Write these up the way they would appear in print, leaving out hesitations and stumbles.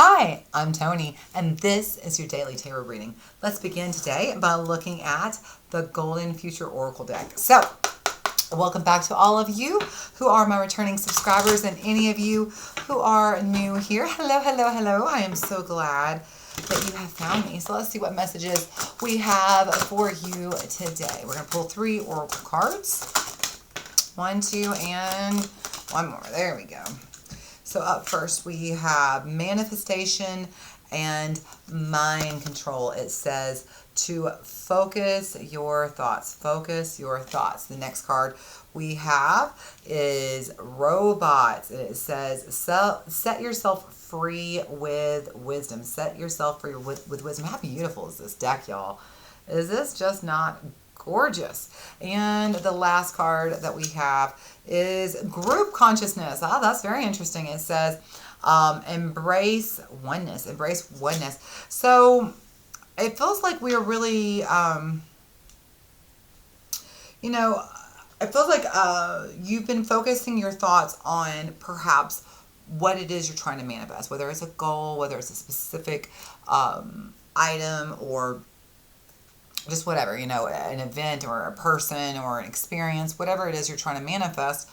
Hi, I'm Toni, and this is your daily tarot reading. Let's begin today by looking at the Golden Future Oracle deck. So, welcome back to all of you who are my returning subscribers and any of you who are new here. Hello, hello, hello. I am so glad that you have found me. So let's see what messages we have for you today. We're going to pull 3 Oracle cards. 1, 2, and 1 more. There we go. So up first we have manifestation and mind control. It says to focus your thoughts. Focus your thoughts. The next card we have is robots. It says set yourself free with wisdom. Set yourself free with wisdom. How beautiful is this deck, y'all? Is this just not gorgeous? And the last card that we have is group consciousness. Ah, that's very interesting. It says embrace oneness. Embrace oneness. So it feels like we are really, it feels like you've been focusing your thoughts on perhaps what it is you're trying to manifest, whether it's a goal, whether it's a specific item, or just whatever, an event or a person or an experience, whatever it is you're trying to manifest.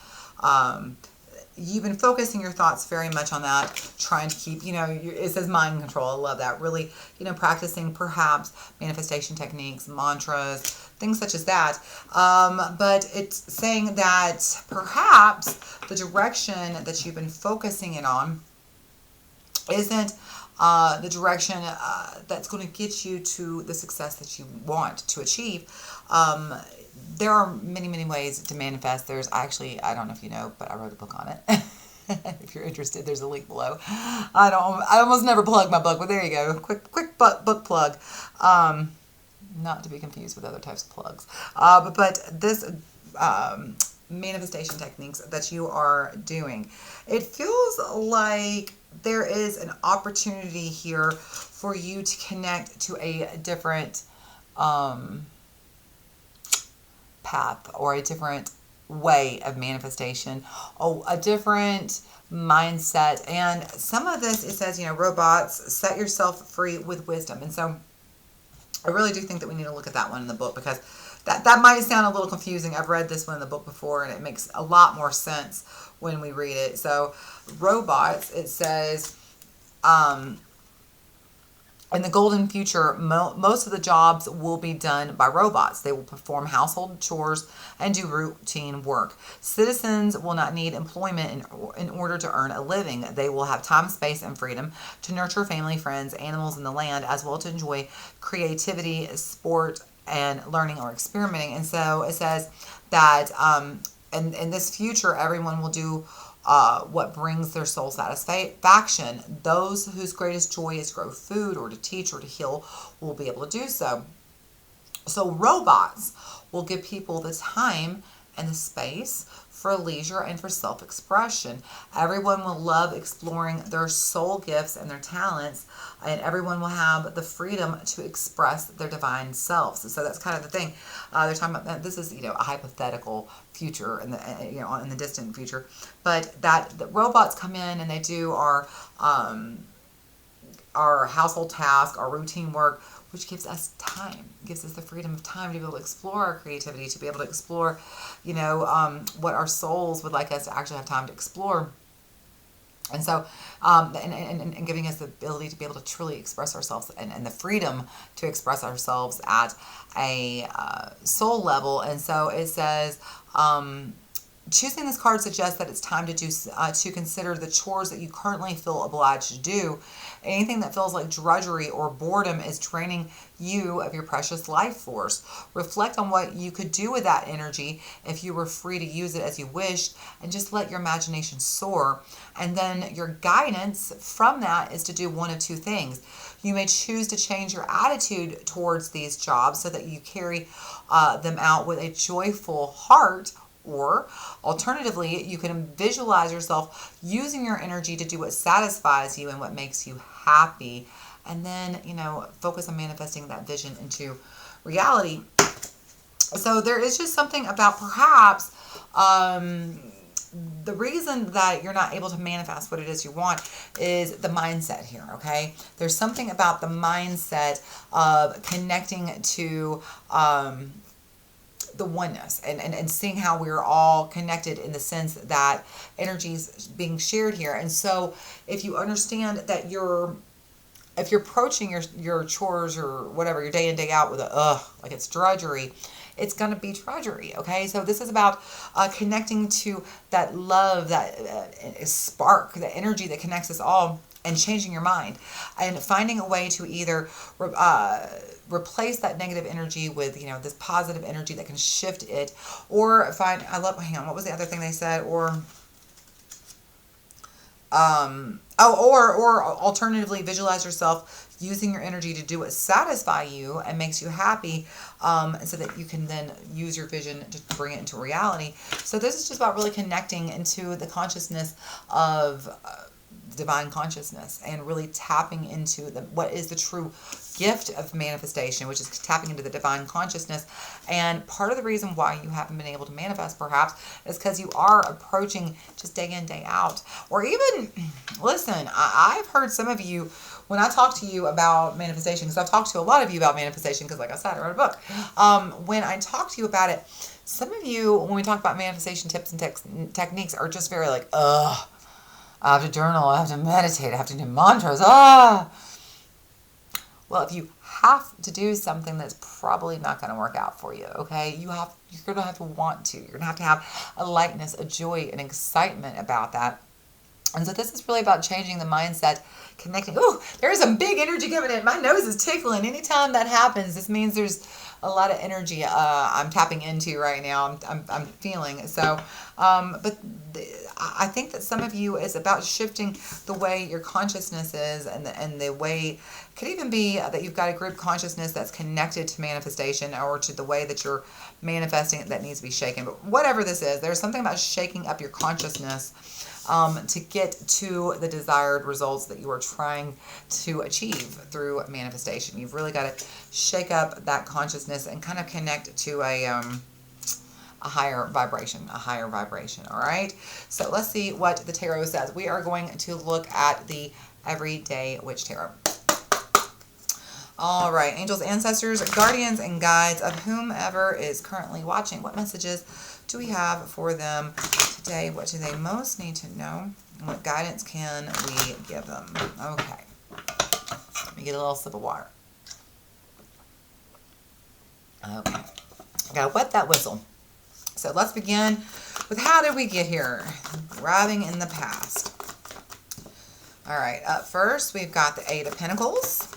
You've been focusing your thoughts very much on that, trying to keep, it says mind control. I love that. Really, practicing perhaps manifestation techniques, mantras, things such as that. But it's saying that perhaps the direction that you've been focusing it on isn't the direction that's going to get you to the success that you want to achieve. There are many, many ways to manifest. There's actually, I don't know if you know, but I wrote a book on it. If you're interested, there's a link below. I almost never plug my book, but there you go. Quick book plug. Not to be confused with other types of plugs. But this manifestation techniques that you are doing, it feels like there is an opportunity here for you to connect to a different path, or a different way of manifestation, a different mindset. And some of this, it says, robots, set yourself free with wisdom. And so I really do think that we need to look at that one in the book, because that might sound a little confusing. I've read this one in the book before, and it makes a lot more sense when we read it. So robots, it says, in the golden future, most of the jobs will be done by robots. They will perform household chores and do routine work. Citizens will not need employment in order to earn a living. They will have time, space, and freedom to nurture family, friends, animals, and the land, as well to enjoy creativity, sport, and learning or experimenting. And so it says that in this future, everyone will do what brings their soul satisfaction. Those whose greatest joy is to grow food or to teach or to heal will be able to do so. So robots will give people the time and the space for leisure and for self-expression. Everyone will love exploring their soul gifts and their talents, and everyone will have the freedom to express their divine selves. So that's kind of the thing. They're talking about, this is, a hypothetical future in the, in the distant future, but that the robots come in and they do our household tasks, our routine work, which gives us time, gives us the freedom of time to be able to explore our creativity, to be able to explore, what our souls would like us to actually have time to explore. And so, and giving us the ability to be able to truly express ourselves, and the freedom to express ourselves at a soul level. And so it says, choosing this card suggests that it's time to consider the chores that you currently feel obliged to do. Anything that feels like drudgery or boredom is draining you of your precious life force. Reflect on what you could do with that energy if you were free to use it as you wished, and just let your imagination soar. And then your guidance from that is to do one of two things. You may choose to change your attitude towards these jobs so that you carry them out with a joyful heart, Or alternatively, you can visualize yourself using your energy to do what satisfies you and what makes you happy. And then, focus on manifesting that vision into reality. So there is just something about perhaps the reason that you're not able to manifest what it is you want is the mindset here, okay? There's something about the mindset of connecting to the oneness and seeing how we're all connected in the sense that energy's being shared here. And so if you understand that if you're approaching your chores or whatever, your day in, day out with like it's drudgery, it's going to be drudgery, okay? So this is about connecting to that love, that spark, the energy that connects us all, and changing your mind and finding a way to either replace that negative energy with, this positive energy that can shift it, or hang on, what was the other thing they said? Or alternatively, visualize yourself using your energy to do what satisfies you and makes you happy, so that you can then use your vision to bring it into reality. So this is just about really connecting into the consciousness of divine consciousness and really tapping into what is the true gift of manifestation, which is tapping into the divine consciousness. And part of the reason why you haven't been able to manifest perhaps is because you are approaching just day in, day out. Or even, listen, I've heard some of you, when I talk to you about manifestation, because I've talked to a lot of you about manifestation, because like I said, I wrote a book. When I talk to you about it, some of you, when we talk about manifestation tips and techniques, are just very like, I have to journal, I have to meditate, I have to do mantras. Well, if you have to do something, that's probably not going to work out for you, okay? You're going to have to want to. You're going to have a lightness, a joy, an excitement about that. And so this is really about changing the mindset, connecting. Ooh, there's some big energy coming in. My nose is tickling. Anytime that happens, this means there's a lot of energy I'm tapping into right now. I'm feeling. So, I think that some of you, is about shifting the way your consciousness is, and the way, could even be that you've got a group consciousness that's connected to manifestation, or to the way that you're manifesting it that needs to be shaken. But whatever this is, there's something about shaking up your consciousness to get to the desired results that you are trying to achieve through manifestation. You've really got to shake up that consciousness and kind of connect to a higher vibration, all right? So let's see what the tarot says. We are going to look at the Everyday Witch Tarot. All right, angels, ancestors, guardians, and guides of whomever is currently watching. What messages do we have for them today? What do they most need to know? And what guidance can we give them? Okay. Let me get a little sip of water. Okay. I gotta wet that whistle. So let's begin with, how did we get here? Arriving in the past. All right, up first, we've got the Eight of Pentacles.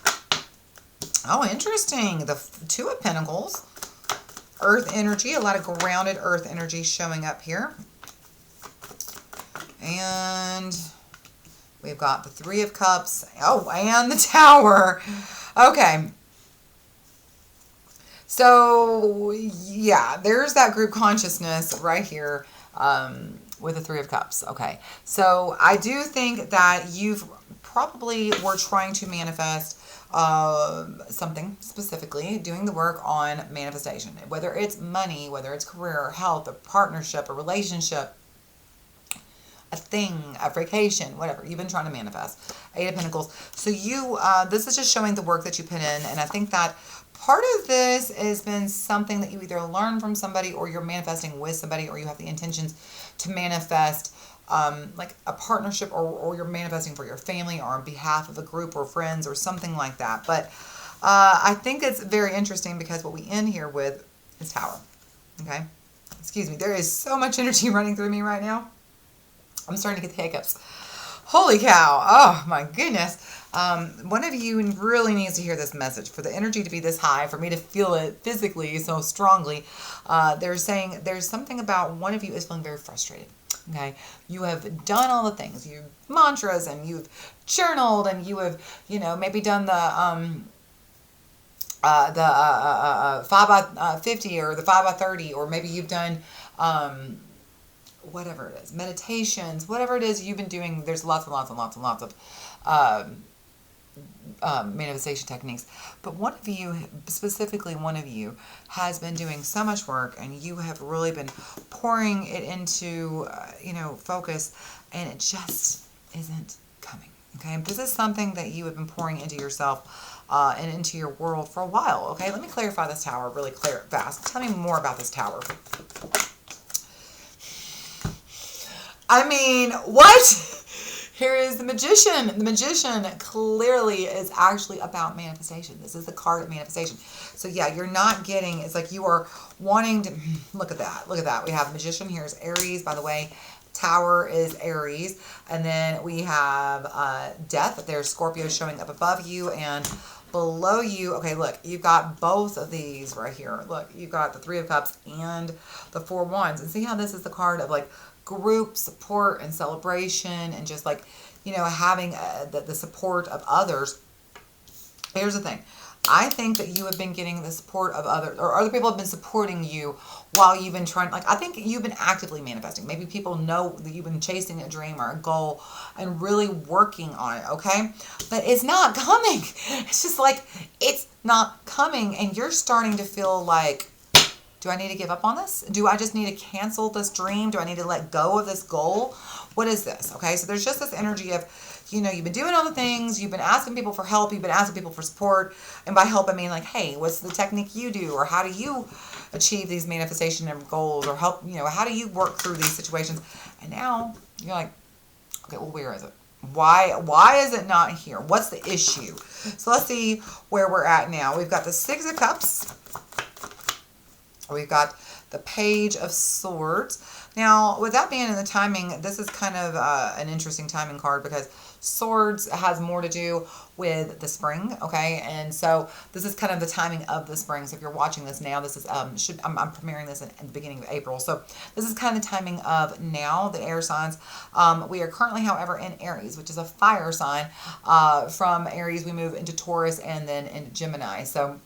Oh, interesting. The Two of Pentacles. Earth energy, a lot of grounded earth energy showing up here. And we've got the Three of Cups. Oh, and the Tower. Okay. So, yeah, there's that group consciousness right here with the Three of Cups. Okay. So, I do think that you've probably were trying to manifest something specifically, doing the work on manifestation, whether it's money, whether it's career, health, a partnership, a relationship, a thing, a vacation, whatever you've been trying to manifest. Eight of Pentacles. So you, this is just showing the work that you put in, and I think that part of this has been something that you either learn from somebody, or you're manifesting with somebody, or you have the intentions to manifest like a partnership, or you're manifesting for your family, or on behalf of a group or friends or something like that. But I think it's very interesting, because what we end here with is Tower. Okay? Excuse me. There is so much energy running through me right now. I'm starting to get the hiccups. Holy cow. Oh, my goodness. One of you really needs to hear this message. For the energy to be this high, for me to feel it physically so strongly, they're saying there's something about one of you is feeling very frustrated. Okay, you have done all the things, you've mantras, and you've journaled, and you have, maybe done the 5x50 or the 5x30, or maybe you've done whatever it is, meditations, whatever it is you've been doing. There's lots and lots and lots and lots of manifestation techniques, but one of you, specifically one of you, has been doing so much work, and you have really been pouring it into, focus, and it just isn't coming. Okay, this is something that you have been pouring into yourself and into your world for a while. Okay, let me clarify this tower really fast. Tell me more about this tower. I mean, what? Here is the Magician. The Magician clearly is actually about manifestation. This is the card of manifestation. So yeah, you're not getting, it's like you are wanting to, look at that. Look at that. We have Magician. Here's Aries, by the way. Tower is Aries. And then we have Death. There's Scorpio showing up above you and below you. Okay, look, you've got both of these right here. Look, you've got the Three of Cups and the Four of Wands. And see how this is the card of like group support and celebration and just like, having the support of others. Here's the thing. I think that you have been getting the support of others, or other people have been supporting you while you've been trying. Like, I think you've been actively manifesting. Maybe people know that you've been chasing a dream or a goal and really working on it, okay? But it's not coming. It's just like, it's not coming. And you're starting to feel like, do I need to give up on this? Do I just need to cancel this dream? Do I need to let go of this goal? What is this? Okay, so there's just this energy of, you've been doing all the things, you've been asking people for help, you've been asking people for support. And by help, I mean like, hey, what's the technique you do? Or how do you achieve these manifestation and goals? Or help, how do you work through these situations? And now you're like, okay, well, where is it? Why is it not here? What's the issue? So let's see where we're at now. We've got the Six of Cups. We've got the Page of Swords. Now, with that being in the timing, this is kind of an interesting timing card because Swords has more to do with the spring, okay? And so this is kind of the timing of the spring. So if you're watching this now, this is I'm premiering this in the beginning of April. So this is kind of the timing of now, the air signs. We are currently, however, in Aries, which is a fire sign. From Aries, we move into Taurus and then into Gemini. So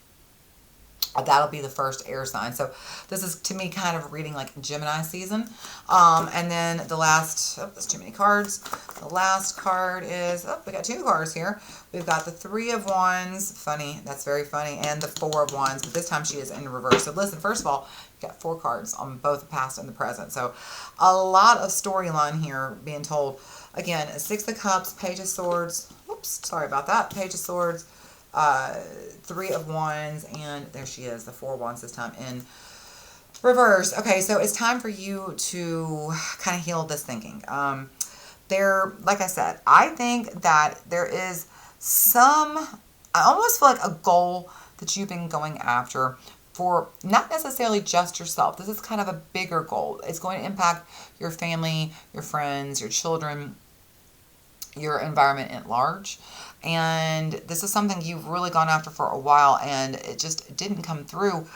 that'll be the first air sign. So this is, to me, kind of reading like Gemini season. And then the last, there's too many cards. The last card is, we got two cards here. We've got the Three of Wands, funny, that's very funny, and the Four of Wands, but this time she is in reverse. So listen, first of all, you've got 4 cards on both the past and the present. So a lot of storyline here being told. Again, Six of Cups, Page of Swords, oops, sorry about that, Page of Swords, Three of Wands, and there she is, the Four of Wands this time in reverse. Okay, so it's time for you to kind of heal this thinking. Like I said, I think that there is I almost feel like a goal that you've been going after for not necessarily just yourself. This is kind of a bigger goal. It's going to impact your family, your friends, your children, your environment at large. And this is something you've really gone after for a while, and it just didn't come through.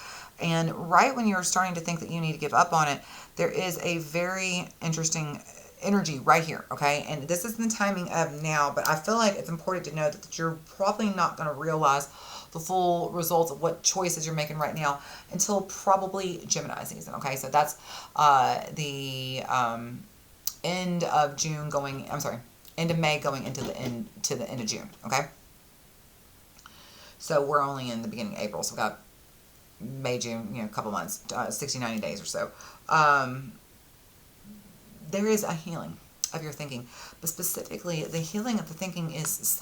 And right when you're starting to think that you need to give up on it, there is a very interesting energy right here, okay? And this is the timing of now, but I feel like it's important to know that you're probably not going to realize the full results of what choices you're making right now until probably Gemini season, okay? So that's the end of June end of May going into the end of June, okay? So we're only in the beginning of April, so we've got May, June, a couple months, 60, 90 days or so. There is a healing of your thinking, but specifically the healing of the thinking is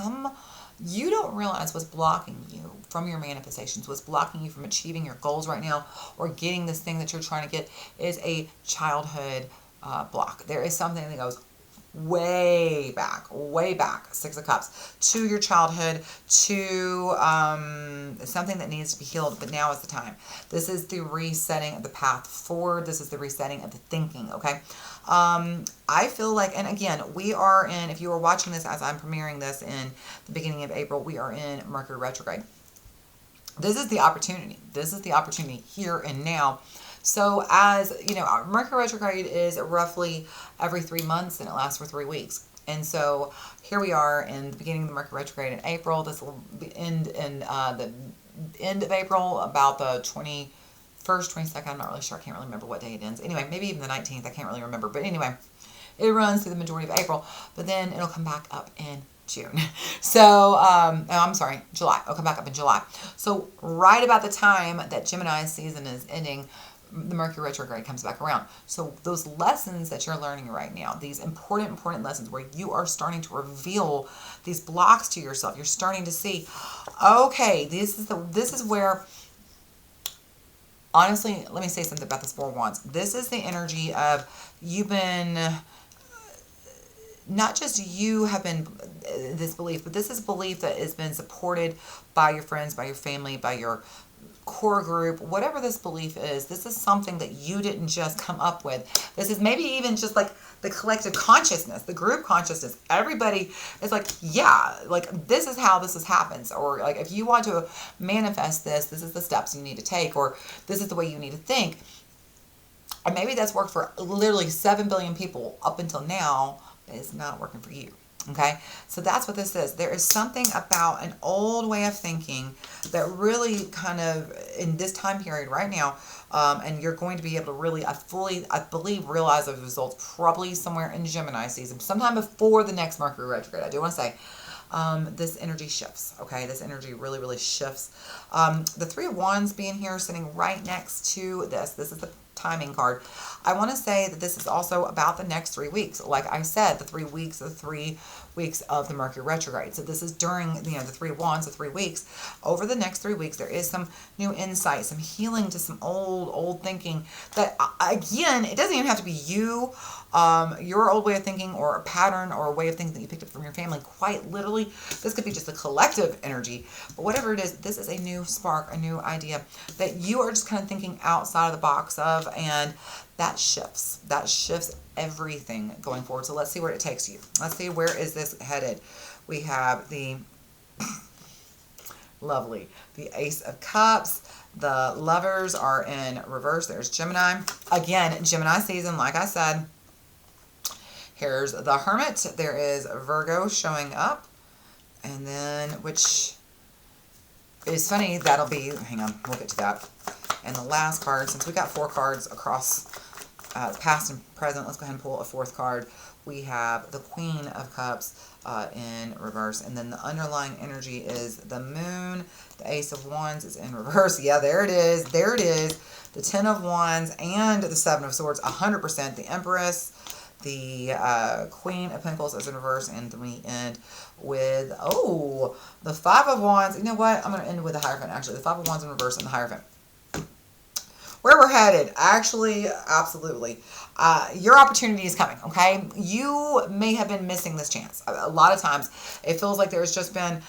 you don't realize what's blocking you from your manifestations, what's blocking you from achieving your goals right now or getting this thing that you're trying to get is a childhood block. There is something that goes way back, Six of Cups, to your childhood, to something that needs to be healed, but now is the time. This is the resetting of the path forward. This is the resetting of the thinking, okay? I feel like, and again, we are in, if you are watching this as I'm premiering this in the beginning of April, we are in Mercury retrograde. This is the opportunity. This is the opportunity here and now. So as, Mercury retrograde is roughly every 3 months and it lasts for 3 weeks. And so here we are in the beginning of the Mercury retrograde in April. This will end in the end of April, about the 21st, 22nd. I'm not really sure. I can't really remember what day it ends. Anyway, maybe even the 19th. I can't really remember. But anyway, it runs through the majority of April. But then it'll come back up in June. So, oh, I'm sorry, July. I'll come back up in July. So right about the time that Gemini's season is ending, the Mercury retrograde comes back around. So those lessons that you're learning right now, these important lessons where you are starting to reveal these blocks to yourself, you're starting to see, okay, this is where, honestly, let me say something about this Four of Wands. This is the energy of you've been, not just you have been this belief, but this is belief that has been supported by your friends, by your family, by your core group, whatever this belief is. This is something that you didn't just come up with. This is maybe even just like the collective consciousness, the group consciousness. Everybody is like, yeah, like this is how this happens. Or like if you want to manifest this is the steps you need to take, or this is the way you need to think. And maybe that's worked for literally 7 billion people up until now. It's not working for you. Okay, so that's what this is. There is something about an old way of thinking that really kind of in this time period right now, and you're going to be able to really, I believe, realize those results probably somewhere in Gemini season, sometime before the next Mercury retrograde. I do want to say this energy shifts. Okay, this energy really shifts. The Three of Wands being here, sitting right next to this is the timing card. I want to say that this is also about the next 3 weeks. Like I said, the 3 weeks of the Mercury retrograde. So this is during, the Three of Wands, the 3 weeks. Over the next 3 weeks, there is some new insight, some healing to some old thinking that, again, it doesn't even have to be you, your old way of thinking or a pattern or a way of thinking that you picked up from your family. Quite literally, this could be just a collective energy. But whatever it is, this is a new spark, a new idea that you are just kind of thinking outside of the box of, and that shifts. That shifts everything going forward. So let's see where it takes you. Let's see, where is this headed? We have the lovely, the Ace of Cups. The Lovers are in reverse. There's Gemini. Again, Gemini season, like I said. Here's the Hermit. There is Virgo showing up. And then, which is funny, that'll be, hang on, we'll get to that. And the last card, since we got 4 cards across past and present, let's go ahead and pull a 4th card. We have the Queen of Cups in reverse. And then the underlying energy is the Moon. The Ace of Wands is in reverse. Yeah, there it is. There it is. The 10 of Wands and the 7 of Swords, 100%. The Empress. The Queen of Pentacles is in reverse. And then we end with, the 5 of Wands. You know what? I'm going to end with the Hierophant, actually. The 5 of Wands in reverse and the Hierophant. Where we're headed, actually, absolutely. Your opportunity is coming, okay? You may have been missing this chance. A lot of times, it feels like there's just been,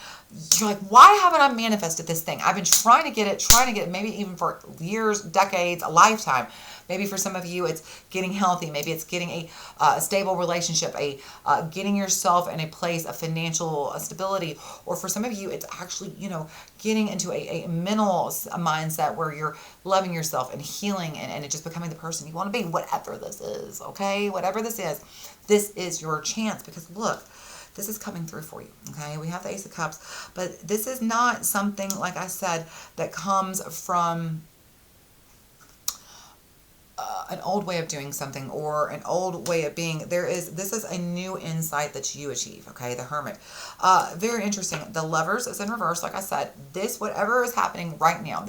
you're like, why haven't I manifested this thing? I've been trying to get it, maybe even for years, decades, a lifetime. Maybe for some of you, it's getting healthy. Maybe it's getting a stable relationship, getting yourself in a place of financial stability. Or for some of you, it's actually, getting into a mental mindset where you're loving yourself and healing and it just becoming the person you want to be. Whatever this is, okay? Whatever this is your chance, because look, this is coming through for you, okay? We have the Ace of Cups, but this is not something, like I said, that comes from an old way of doing something or an old way of being. This is a new insight that you achieve, okay? The Hermit. Very interesting. The Lovers is in reverse, like I said. Whatever is happening right now,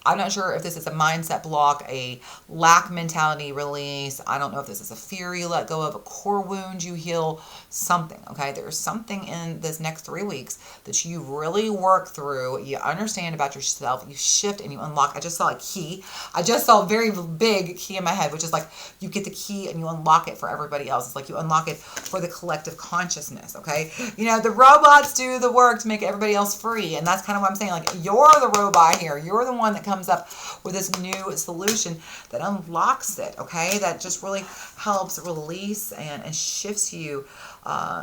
I'm not sure if this is a mindset block, a lack mentality release. I don't know if this is a fear you let go of, a core wound you heal, something, okay? There's something in this next 3 weeks that you really work through. You understand about yourself. You shift and you unlock. I just saw a key. I just saw a very big key in my head, which is like you get the key and you unlock it for everybody else. It's like you unlock it for the collective consciousness, okay? The robots do the work to make everybody else free. And that's kind of what I'm saying. Like, you're the robot here. You're the one that comes up with this new solution that unlocks it, okay? That just really helps release and shifts you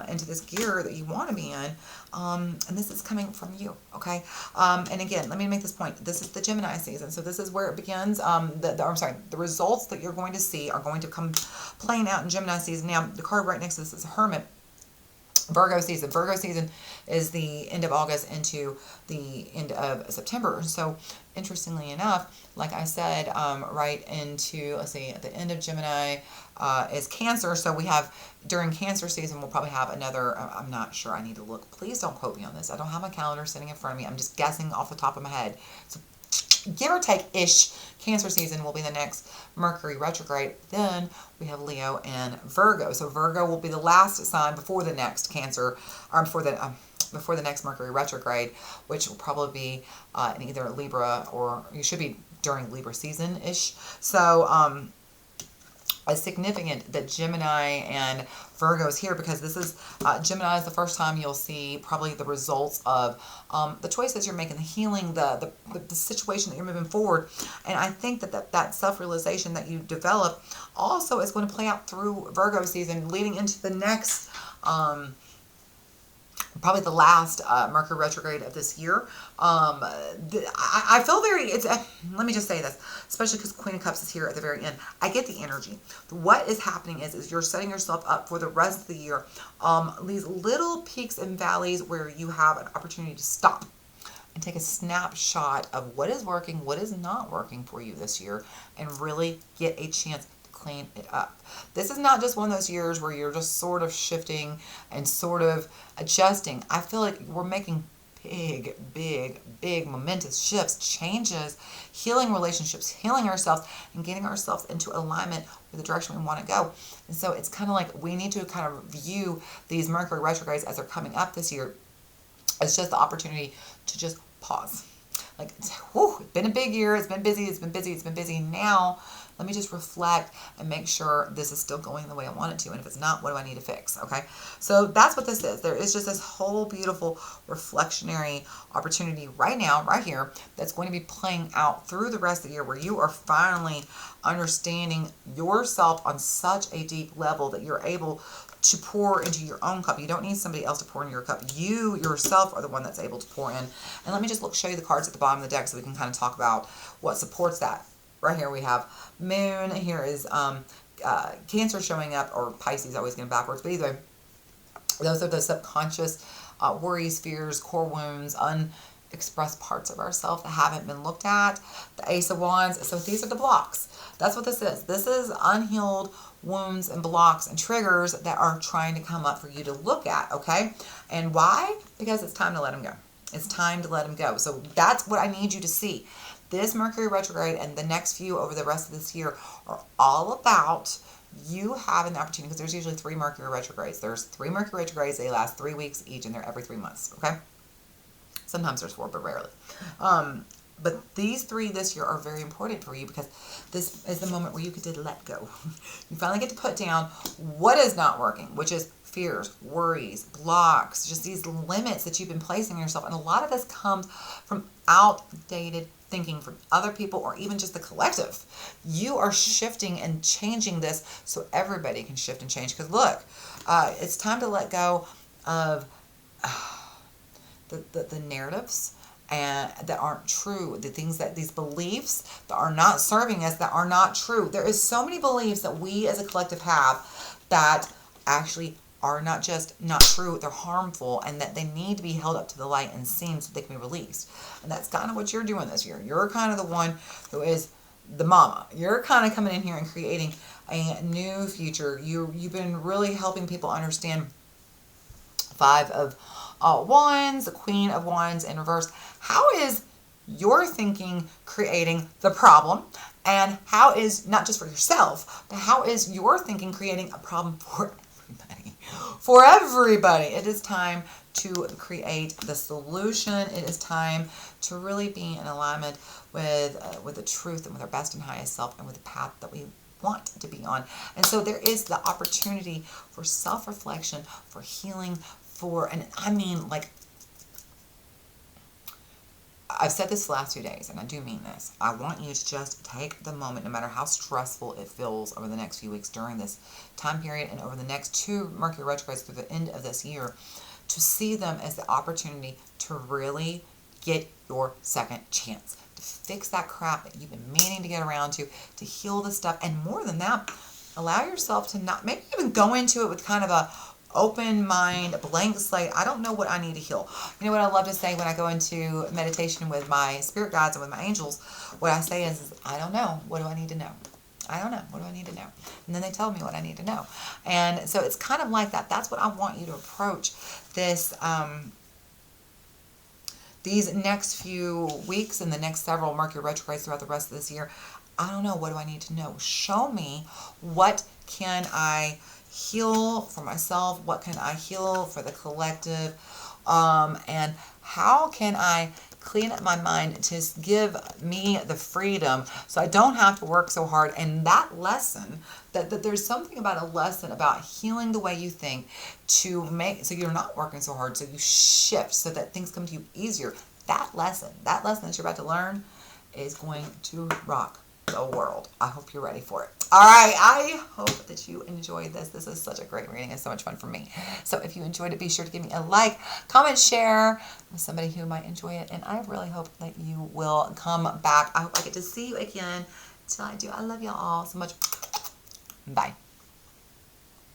into this gear that you want to be in. And this is coming from you, okay? And again, let me make this point. This is the Gemini season, so this is where it begins. The results that you're going to see are going to come playing out in Gemini season. Now, the card right next to this is Hermit. Virgo season. Virgo season is the end of August into the end of September. So interestingly enough, like I said, right into, let's see, at the end of Gemini is Cancer. So we have, during Cancer season, we'll probably have another, I'm not sure, I need to look. Please don't quote me on this. I don't have my calendar sitting in front of me. I'm just guessing off the top of my head. So give or take-ish, Cancer season will be the next Mercury retrograde. Then we have Leo and Virgo. So Virgo will be the last sign before the next Cancer, or before the next Mercury retrograde, which will probably be in either Libra, or you should be during Libra season-ish. So it's significant that Gemini and Virgo is here, because this is, Gemini is the first time you'll see probably the results of the choices you're making, the healing, the situation that you're moving forward. And I think that self-realization that you develop also is going to play out through Virgo season, leading into the next, probably the last Mercury retrograde of this year. I feel very, let me just say this, especially because Queen of Cups is here at the very end. I get the energy. What is happening is you're setting yourself up for the rest of the year. These little peaks and valleys where you have an opportunity to stop and take a snapshot of what is working, what is not working for you this year, and really get a chance clean it up. This is not just one of those years where you're just sort of shifting and sort of adjusting. I feel like we're making big momentous shifts, changes, healing relationships, healing ourselves, and getting ourselves into alignment with the direction we want to go. And so it's kind of like we need to kind of view these Mercury retrogrades as they're coming up this year as just the opportunity to just pause. Like, whew, it's been a big year. It's been busy. Now, let me just reflect and make sure this is still going the way I want it to. And if it's not, what do I need to fix? Okay. So that's what this is. There is just this whole beautiful reflectionary opportunity right now, right here, that's going to be playing out through the rest of the year, where you are finally understanding yourself on such a deep level that you're able to pour into your own cup. You don't need somebody else to pour in your cup. You yourself are the one that's able to pour in. And let me just show you the cards at the bottom of the deck so we can kind of talk about what supports that. Right here we have Moon. Here is Cancer showing up, or Pisces, I always get them backwards. But either way, those are the subconscious worries, fears, core wounds, unexpressed parts of ourselves that haven't been looked at. The Ace of Wands. So these are the blocks. That's what this is. This is unhealed wounds and blocks and triggers that are trying to come up for you to look at, okay? And why? Because it's time to let them go. It's time to let them go. So that's what I need you to see. This Mercury retrograde and the next few over the rest of this year are all about you having the opportunity, because there's usually 3 Mercury retrogrades. There's 3 Mercury retrogrades. They last 3 weeks each, and they're every 3 months, okay? Sometimes there's 4, but rarely. But these 3 this year are very important for you, because this is the moment where you get to let go. You finally get to put down what is not working, which is fears, worries, blocks, just these limits that you've been placing on yourself. And a lot of this comes from outdated thinking from other people, or even just the collective. You are shifting and changing this so everybody can shift and change. Because look, it's time to let go of the narratives and that aren't true, the things that, these beliefs that are not serving us, that are not true. There is so many beliefs that we as a collective have that actually are not just not true, they're harmful, and that they need to be held up to the light and seen so they can be released. And that's kind of what you're doing this year. You're kind of the one who is the mama. You're kind of coming in here and creating a new future. You've been really helping people understand 5 of Wands, the Queen of Wands in reverse. How is your thinking creating the problem? And how is, not just for yourself, but how is your thinking creating a problem for everybody? For everybody. It is time to create the solution. It is time to really be in alignment with the truth and with our best and highest self, and with the path that we want to be on. And so there is the opportunity for self-reflection, for healing, and I mean, like, I've said this the last 2 days, and I do mean this. I want you to just take the moment, no matter how stressful it feels over the next few weeks during this time period, and over the next 2 Mercury retrogrades through the end of this year, to see them as the opportunity to really get your second chance, to fix that crap that you've been meaning to get around to heal the stuff, and more than that, allow yourself to not, maybe even go into it with kind of a open mind, blank slate. I don't know what I need to heal. You know what I love to say when I go into meditation with my spirit guides and with my angels? What I say is I don't know. What do I need to know? I don't know. What do I need to know? And then they tell me what I need to know. And so it's kind of like that. That's what I want you to approach this, these next few weeks and the next several Mercury retrogrades throughout the rest of this year. I don't know. What do I need to know? Show me, what can I heal for myself? What can I heal for the collective? And how can I clean up my mind to give me the freedom so I don't have to work so hard? And that lesson, that there's something about a lesson about healing the way you think to make, so you're not working so hard, so you shift so that things come to you easier. That lesson that you're about to learn is going to rock the world. I hope you're ready for it. All right. I hope that you enjoyed this. This is such a great reading. It's so much fun for me. So if you enjoyed it, be sure to give me a like, comment, share with somebody who might enjoy it. And I really hope that you will come back. I hope I get to see you again. Till I do. I love y'all all so much. Bye.